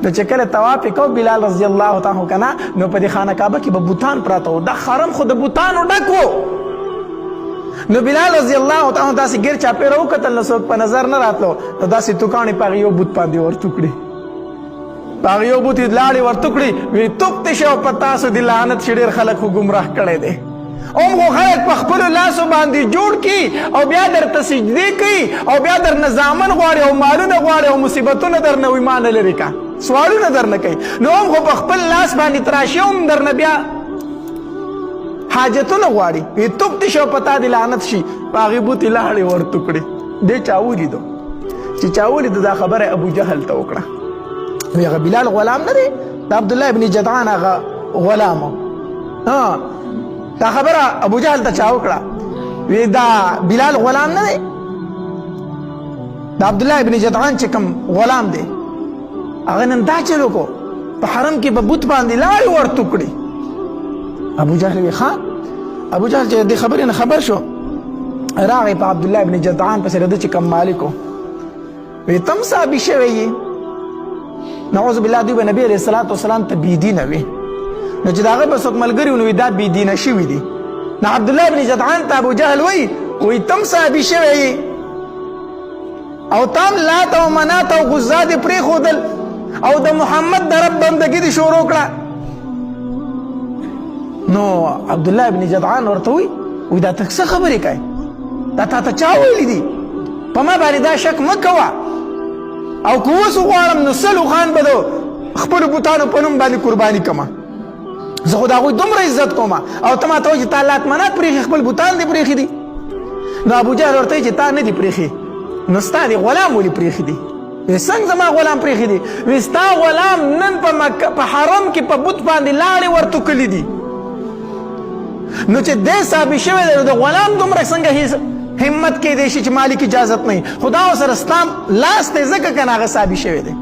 نو چې کله طواف کو بلال رضی الله تعالی کنه نو په دې خانه کعبه کې به بوتان پراته و، دا حرم خو د بوتانو ډک و. نو بلال رضی الله تعالی داسې ګیر چاپېره وکتل، نو څوک په نظر نه راتلو، نو داسې توکاڼې په هغې یو بوت باندې ورتو کړې، په هغې یو بوت یې لاړې ورتو کړې، وی توک دې شه په تاسو دې لعنت چې ډېر خلک خو ګمراه کړی دی. اوم خو خلک په خپلو لاسو باندې جوړ کړي او بیا درته سجدې کوي او بیا درنه زامن غواړي او مالونه غواړي او مصیبتونه درنه ایمان لري کا سوالونه درنه کوي. نو هم خو په خپل لاس باندې تراشي هم درنه بیا حاجتونه غواړي، وی توک دې شه په تا دې لعنت شي، په هغې بوتې لاړې ورتو کړې. دې چا ولیدو چې چا ولیدو دا خبره ابو جهل ته وکړه، وی هغه بلال غلام نه دی، د عبدالله ابن جدعان هغه غلام و. دا خبره ابو جهل ته چا وکړه، وی دا بلال غلام نه دی، دا عبدالله ابن جدعان چې کوم غلام دی هغه نن دا چل وکړو، په حرم کې به بوت باندې لاړې ورتو کړې. ابو جهل وی ښه. ابو جهل چې دې خبرې نه خبر شو، راغی په عبدالله ابن جدعان پسې د ده چې کوم مالک و، وی تم صحابي شوی یې، نعوذ بالله دوی به نبي علیه الصلاة والسلام ته بېدینه وي، نو چې د هغه به څوک ملګري وو نو دا بېدینه شوي دي. نو عبدالله ابن جدعان ته ابو جهل وایي تم صحابي شوی یې او تام لات او منات او غزا دې پرېښودل او د محمد د رب بندګي دې شروع کړه. نو عبدالله ابن جدعان ورته وایي دا ته څه خبرې کوې، دا تا ته چا ویلي دي، په ما باندې دا شک مه کوه، او که اوس وغواړم نو سلو خان به د خپلو بوتانو په نوم باندې قرباني کړمه، زه خو د هغوی دومره عزت کوم او ته ما ته وایي چې تا لات منات پرېښي، خپل بوتان دې پرېښي دي. نو ابو جهل ورته وایي چې تا نه دي پرېښي، نو ستا دې غلام ولې پرېښي دي؟ وی څنګه زما غلام پرېښي دي؟ وی ستا غلام نن په حرم کې په بوت باندې لاړې ورتو کلي دي، نو چې دی ثابت شوی دی نو د غلام دومره څنګه همت کېدی شي چې مالک اجازت نه وي، خو دا ورسره ستا لاس دی ځکه که نه هغه ثابت شوی دی.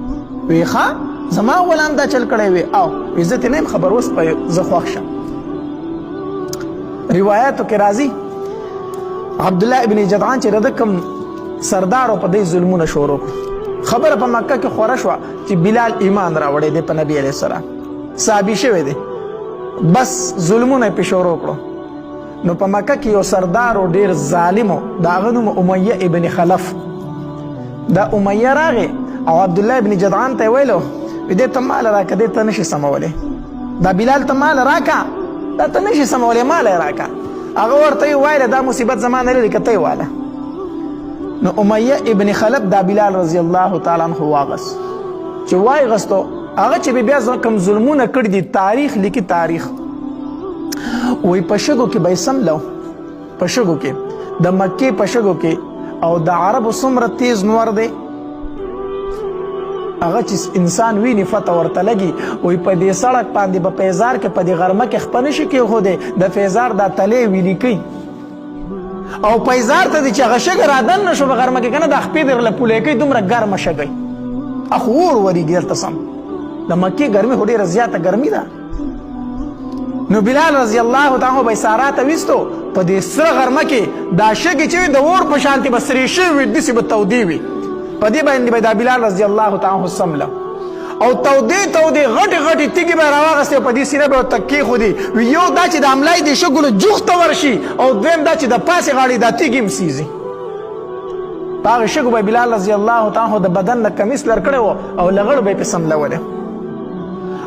وی ښه زما غلام دا چل کړی وی، او وی زه ترې نه یم خبر، اوس به زه خوښ شم. روایاتو کې راځي عبدالله ابن جدعان چې د کوم سردار او په دې ظلمونه شروع کړو، خبره په مکه کې خوره شوه چې بلال ایمان راوړی دی په نبي علیه السلام، ثابت شوی دی، بس ظلمونه یې پې شروع کړو. نو په مکه کې یو سردار و ډېر ظالم و، د هغه نوم امیه ابن خلف. دا امیه راغی او عبدالله ابن جدعان ته یې ویلو وی دې ته مال راکه، دې ته نشي سمولی، دا بلال ته مال راکه، دا ته نشي سمولی، مال یې راکه. هغه ورته یې وایله دا مصیبت زما نه لري که ته یې واله. نو امیه ابن خلف دا بلال رضی الله تعالی عنه واغست، چې وایغستو هغه چې بیا کوم ظلمونه کړي دي تاریخ لیکي، تاریخ وی په شګو کې به یې سملو، په شګو کې د مکې په شګو کې، او د عربو څومره تیز نور دی هغه چې انسان ویني فتح ورته لګي، وی په دې سړک باندې به پیزار کې په دې غرمه کې خپه نشي کېښودی، د پیزار دا تلې ویلي کوي او پیزار ته دی چې هغه شګه رادن نه شو په غرمه کې که نه دا خپې درله پولی کوي، دومره ګرمه شګی اخو اور ورېږي هلته سم، د مکې ګرمي خو ډېره زیاته ګرمي ده. نو بلال رضی الله تعالی به سارا ته ویستو په دې سره غرمه کې دا شګې چې د اور په شانتې به سرې شوي وي، داسې به تودې وي، په دې باندې به دا بلال رضی الله تعالی سمله او تودې تودې غټې غټې تیږې به یې راواغستې او په دې سینه به یې ورته کېښودې، وي یو دا چې د املای دې شګو جوخ ته ورشي او دویم دا چې د پاسې غاړې دا تیږې هم سیزي. په هغې شګو به بلال رضی الله تعالی د بدن نه کمیس لر کړی و او لغړ به یې پې سملولی،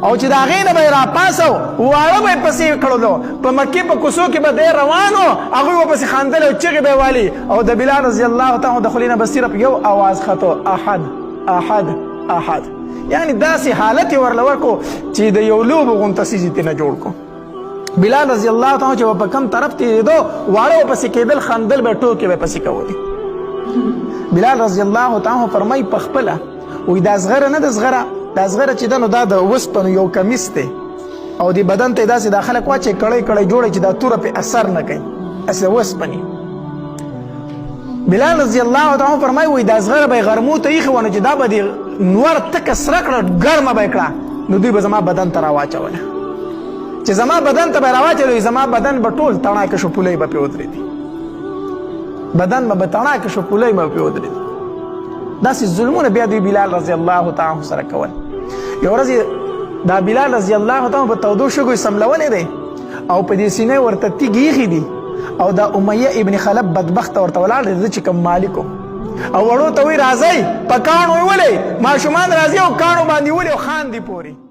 او چې د هغې نه به یې راپاسو واړه به یې پسې کړلو، په مکې په کوڅو کې به دی روان و، هغوی به پسې خندلی او چغې به یې والي، او د بلال رضی الله تعالی د خولې نه به صرف یو اواز خطو، احد احد احد، یعنی داسې حالت یې ورله ورکړو چې د یو لوبو غونته څیز یې ترېنه جوړ کړو. بلال رضی الله تعالی چې به په کوم طرف تېرېدو واړه به پسې کېدل، خندل به ټوکې به پسې کولې. بلال رضی الله تعالی فرمایي په خپله وایي دا زغره نه ده، زغره دا زغره چې ده نو دا د وسپنو یو کمیس دی او د بدن ته یې داسې دا خلک واچوي کړی کړی جوړی چې دا توره پې اثر نه کوي، هسې د وسپنې. بلال رضی الله تعالی فرمایي وایي دا زغره به یې غرمو ته ایښې وه نو چې دا به دې نور تکه سره کړه، ګرمه به یې کړه، نو دوی به زما بدن ته راواچوله، چې زما بدن ته به یې راواچوله، زما بدن به ټول تڼاکه شو، پولۍ به پرې ودرېدي، بدن به تڼاکه شو، پولۍ به پرې ودرېدي. داسې ظلمونه بیا دوی بلال رضی الله تعالی سره کول. یو ورځ دا بلال رضی الله تعالی په تودو شګو سملولې دی او په دې سینې ورته تیږې ایښي دي او دا امیه ابن خلف بدبخته ورته ولاړ دی چې کوم مالک او وړو ته وایي راځئ په کاڼو یې ولئ ماشومان راځي او کاڼو باندې ولي او خاندي پورې